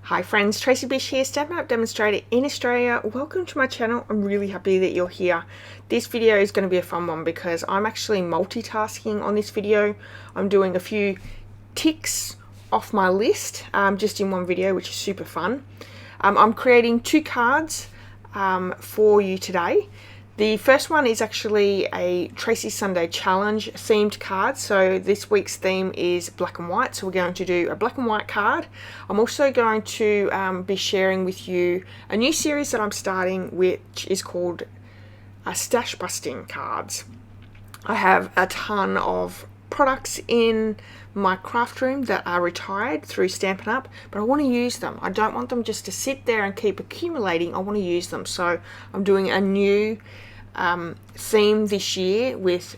Hi friends, Tracy.bish here, Stampin' Up demonstrator in Australia. Welcome to my channel. I'm really happy that you're here. This video is going to be a fun one because I'm actually multitasking on this video. I'm doing a few ticks off my list just in one video, which is super fun. I'm creating two cards for you today. The first one is actually a Tracy Sunday Challenge themed card. So this week's theme is black and white. So we're going to do a black and white card. I'm also going to be sharing with you a new series that I'm starting, which is called Stashbusting cards. I have a ton of products in my craft room that are retired through Stampin' Up, but I want to use them. I don't want them just to sit there and keep accumulating. I want to use them. So I'm doing a new theme this year with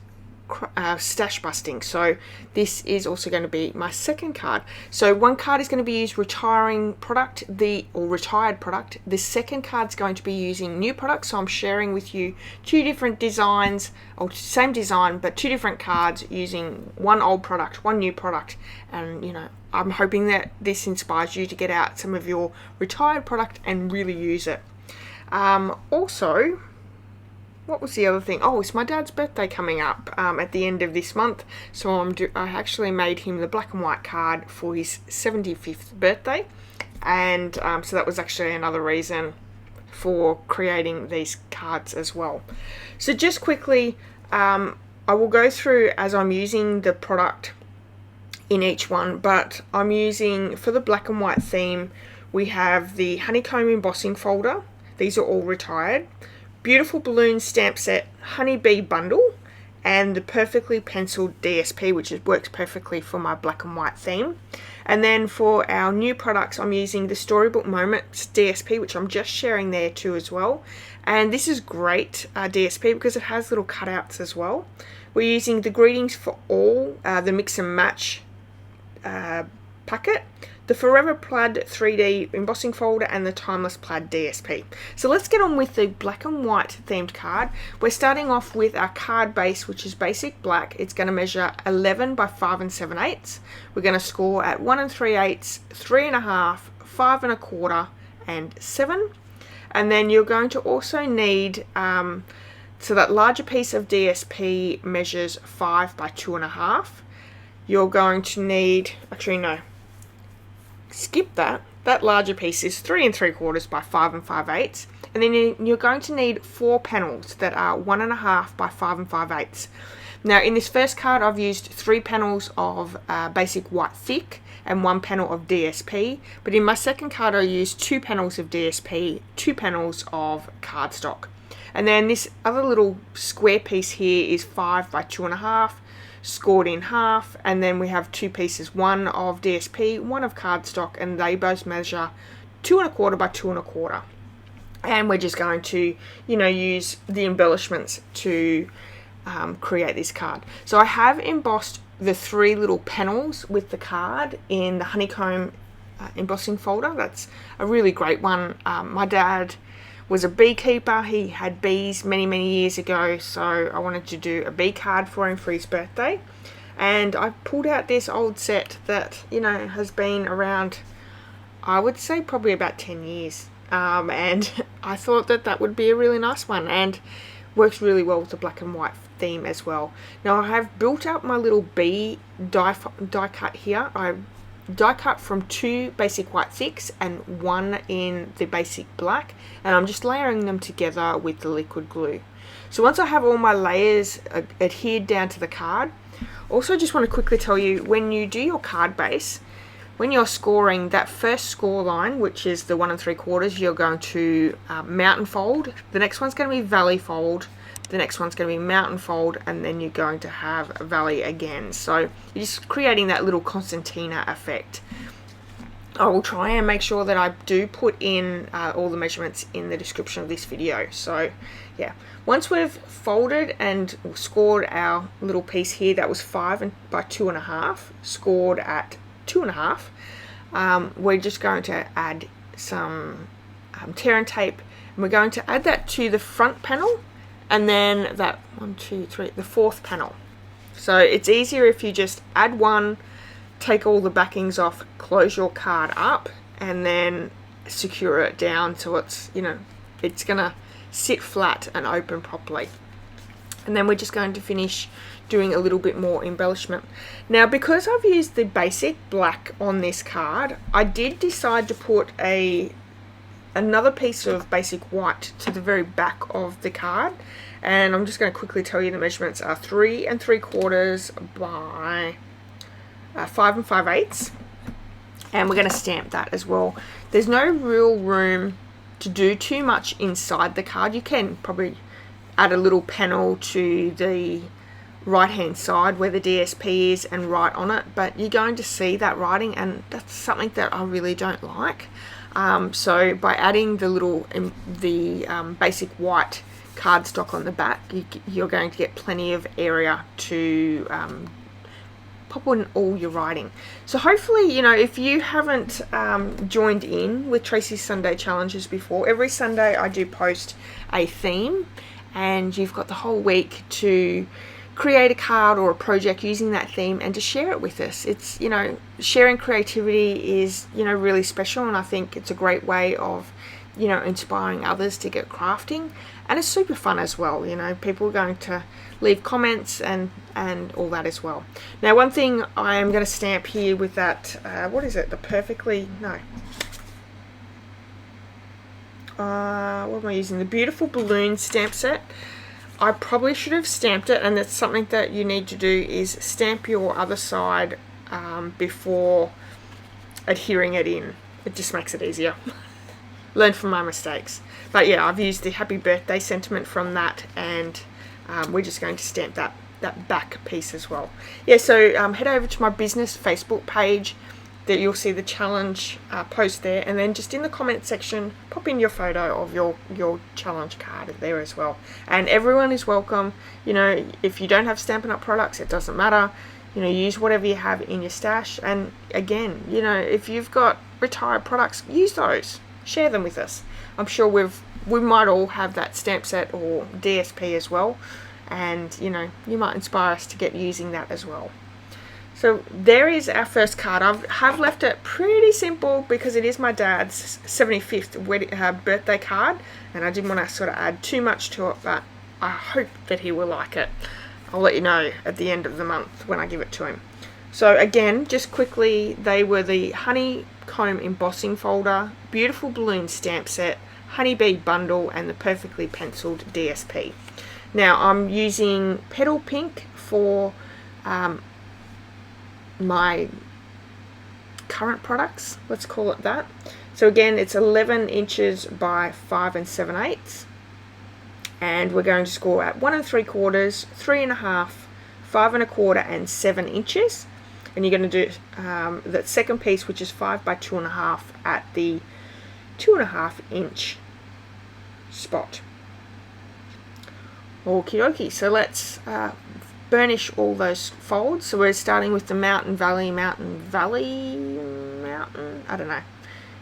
stash busting. So this is also going to be my second card. So one card is going to be used retired product. The second card is going to be using new products. So I'm sharing with you two different designs, or same design but two different cards using one old product, one new product. And you know, I'm hoping that this inspires you to get out some of your retired product and really use it. Also, what was the other thing? Oh, it's my dad's birthday coming up at the end of this month. So I actually made him the black and white card for his 75th birthday. And so that was actually another reason for creating these cards as well. So just quickly, I will go through as I'm using the product in each one. But I'm using, for the black and white theme, we have the honeycomb embossing folder. These are all retired. Beautiful balloon stamp set, honeybee bundle, and the perfectly penciled DSP, which works perfectly for my black and white theme. And then for our new products, I'm using the Storybook Moments DSP, which I'm just sharing there too as well. And this is great DSP because it has little cutouts as well. We're using the Greetings for All, the Mix and Match packet, the Forever Plaid 3D embossing folder, and the Timeless Plaid DSP. So let's get on with the black and white themed card. We're starting off with our card base, which is basic black. It's going to measure 11 by 5 7/8. We're going to score at 1 3/8, 3 1/2, 5 1/4, and 7. And then you're going to also need, so that larger piece of DSP measures 5 by 2 1/2. You're going to need, actually no, skip that. That larger piece is 3 3/4 by 5 5/8, and then you're going to need 4 panels that are 1 1/2 by 5 5/8. Now in this first card I've used 3 panels of basic white thick and 1 panel of DSP, but in my second card I used 2 panels of DSP, 2 panels of cardstock. And then this other little square piece here is 5 by 2 1/2, scored in half, and then we have 2 pieces, 1 of DSP, 1 of cardstock, and they both measure 2 1/4 by 2 1/4. And we're just going to, you know, use the embellishments to create this card. So I have embossed the 3 little panels with the card in the honeycomb embossing folder. That's a really great one. My dad was a beekeeper. He had bees many years ago, so I wanted to do a bee card for him for his birthday. And I pulled out this old set that, you know, has been around, I would say probably about 10 years. And I thought that that would be a really nice one and works really well with the black and white theme as well. Now I have built up my little bee die cut here. I die cut from 2 basic white thicks and 1 in the basic black, and I'm just layering them together with the liquid glue. So once I have all my layers adhered down to the card, also just want to quickly tell you, when you do your card base, when you're scoring that first score line, which is the 1 3/4, you're going to mountain fold. The next one's going to be valley fold. The next one's going to be mountain fold, and then you're going to have a valley again. So you're just creating that little concertina effect. I will try and make sure that I do put in all the measurements in the description of this video. So yeah, once we've folded and scored our little piece here, that was 5 by 2 1/2, scored at 2 1/2, we're just going to add some tear and tape, and we're going to add that to the front panel, and then that 1 2 3, the 4th panel. So it's easier if you just add one, take all the backings off, close your card up, and then secure it down so it's, you know, it's gonna sit flat and open properly. And then we're just going to finish doing a little bit more embellishment. Now, because I've used the basic black on this card, I did decide to put another piece of basic white to the very back of the card, and I'm just going to quickly tell you the measurements are 3 3/4 by 5 5/8, and we're going to stamp that as well. There's no real room to do too much inside the card. You can probably add a little panel to the right hand side where the DSP is and write on it, but you're going to see that writing, and that's something that I really don't like. So by adding the little basic white cardstock on the back, you're going to get plenty of area to pop on all your writing. So hopefully, you know, if you haven't joined in with Tracy's Sunday challenges before, every Sunday I do post a theme, and you've got the whole week to create a card or a project using that theme and to share it with us. It's, you know, sharing creativity is, you know, really special, and I think it's a great way of, you know, inspiring others to get crafting, and it's super fun as well. You know, people are going to leave comments and all that as well. Now, one thing I am going to stamp here with that, what is it, what am I using, the Beautiful Balloon stamp set. I probably should have stamped it, and that's something that you need to do, is stamp your other side before adhering it in. It just makes it easier. Learn from my mistakes. But yeah, I've used the happy birthday sentiment from that, and we're just going to stamp that back piece as well. Yeah, so head over to my business Facebook page, that you'll see the challenge post there, and then just in the comment section pop in your photo of your challenge card there as well. And everyone is welcome. You know, if you don't have Stampin' Up products, it doesn't matter. You know, use whatever you have in your stash. And again, you know, if you've got retired products, use those, share them with us. I'm sure we might all have that stamp set or DSP as well, and you know, you might inspire us to get using that as well. So there is our first card. I have left it pretty simple because it is my dad's 75th birthday card, and I didn't want to sort of add too much to it, but I hope that he will like it. I'll let you know at the end of the month when I give it to him. So again, just quickly, they were the Honeycomb embossing folder, Beautiful Balloon stamp set, Honeybee bundle, and the Perfectly Penciled DSP. Now I'm using Petal Pink for my current products, let's call it that. So again, it's 11 inches by 5 7/8, and we're going to score at 1 3/4, 3 1/2, 5 1/4, and 7 inches. And you're going to do that second piece, which is 5 by 2 1/2, at the 2 1/2 inch spot. Okie dokie. So let's burnish all those folds. So we're starting with the mountain, I don't know.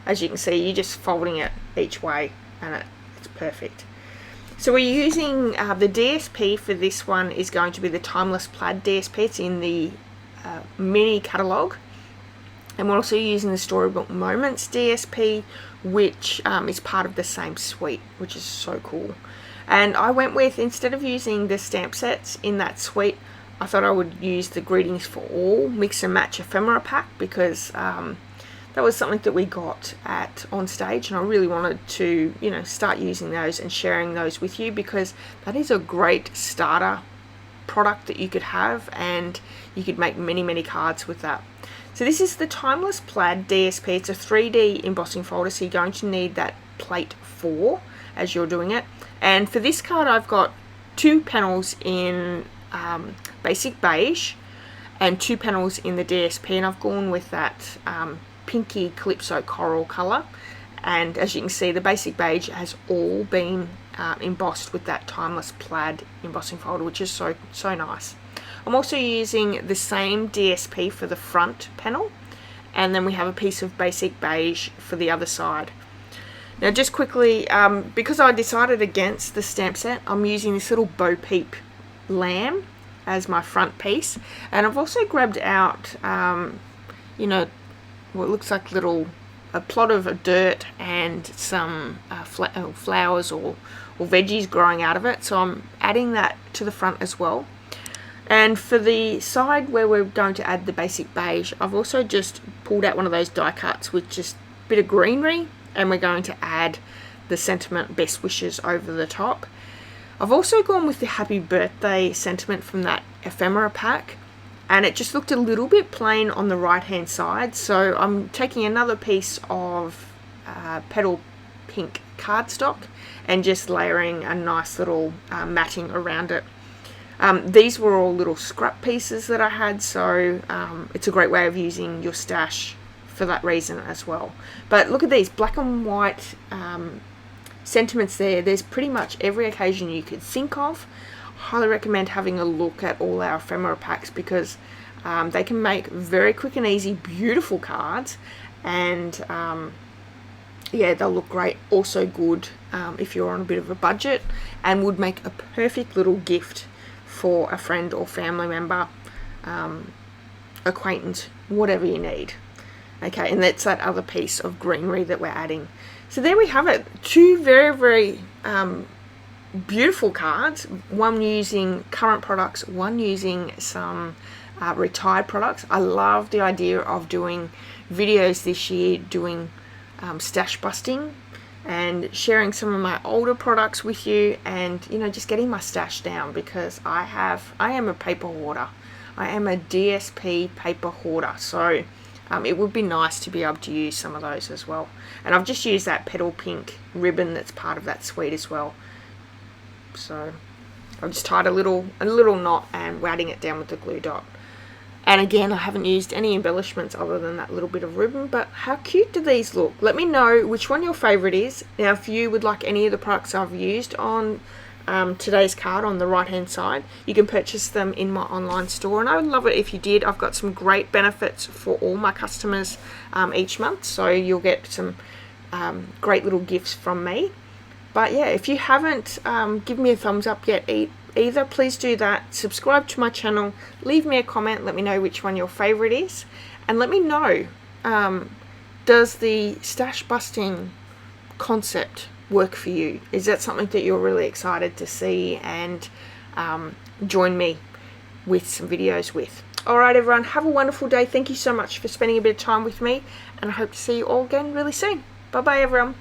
As you can see, you're just folding it each way, and it's perfect. So we're using the DSP for this one is going to be the Timeless Plaid DSP. It's in the mini catalogue, and we're also using the Storybook Moments DSP, which is part of the same suite, which is so cool. And I went with, instead of using the stamp sets in that suite, I thought I would use the Greetings for All Mix and Match ephemera pack, because that was something that we got on stage, and I really wanted to, you know, start using those and sharing those with you, because that is a great starter product that you could have, and you could make many cards with that. So this is the Timeless Plaid DSP. It's a 3D embossing folder, so you're going to need that plate 4 as you're doing it. And for this card, I've got 2 panels in basic beige and 2 panels in the DSP, and I've gone with that pinky Calypso coral color. And as you can see, the basic beige has all been embossed with that Timeless Plaid embossing folder, which is so nice. I'm also using the same DSP for the front panel, and then we have a piece of basic beige for the other side. Now just quickly, because I decided against the stamp set, I'm using this little Bo Peep lamb as my front piece, and I've also grabbed out you know, what looks like little a plot of dirt and some flowers or veggies growing out of it, so I'm adding that to the front as well. And for the side where we're going to add the basic beige, I've also just pulled out one of those die cuts with just a bit of greenery, and we're going to add the sentiment best wishes over the top. I've also gone with the happy birthday sentiment from that ephemera pack, and it just looked a little bit plain on the right hand side, so I'm taking another piece of petal pink cardstock and just layering a nice little matting around it. These were all little scrap pieces that I had, so it's a great way of using your stash for that reason as well. But look at these black and white sentiments there. There's pretty much every occasion you could think of. Highly recommend having a look at all our ephemera packs, because they can make very quick and easy beautiful cards, and yeah, they'll look great. Also good if you're on a bit of a budget, and would make a perfect little gift for a friend or family member, acquaintance, whatever you need. Okay, and that's that other piece of greenery that we're adding. So there we have it. Two very, very beautiful cards. One using current products, one using some retired products. I love the idea of doing videos this year, doing stash busting and sharing some of my older products with you, and you know, just getting my stash down, because I am a paper hoarder. I am a DSP paper hoarder, so it would be nice to be able to use some of those as well. And I've just used that petal pink ribbon that's part of that suite as well. So I've just tied a little knot and we're adding it down with the glue dot. And again, I haven't used any embellishments other than that little bit of ribbon, but how cute do these look? Let me know which one your favorite is. Now, if you would like any of the products I've used on today's card on the right hand side, you can purchase them in my online store, and I would love it if you did. I've got some great benefits for all my customers each month, so you'll get some great little gifts from me. But yeah, if you haven't given me a thumbs up yet either, please do that. Subscribe to my channel, leave me a comment, let me know which one your favorite is, and let me know, does the stash busting concept work for you? Is that something that you're really excited to see and join me with some videos with? Alright everyone, have a wonderful day. Thank you so much for spending a bit of time with me, and I hope to see you all again really soon. Bye bye everyone.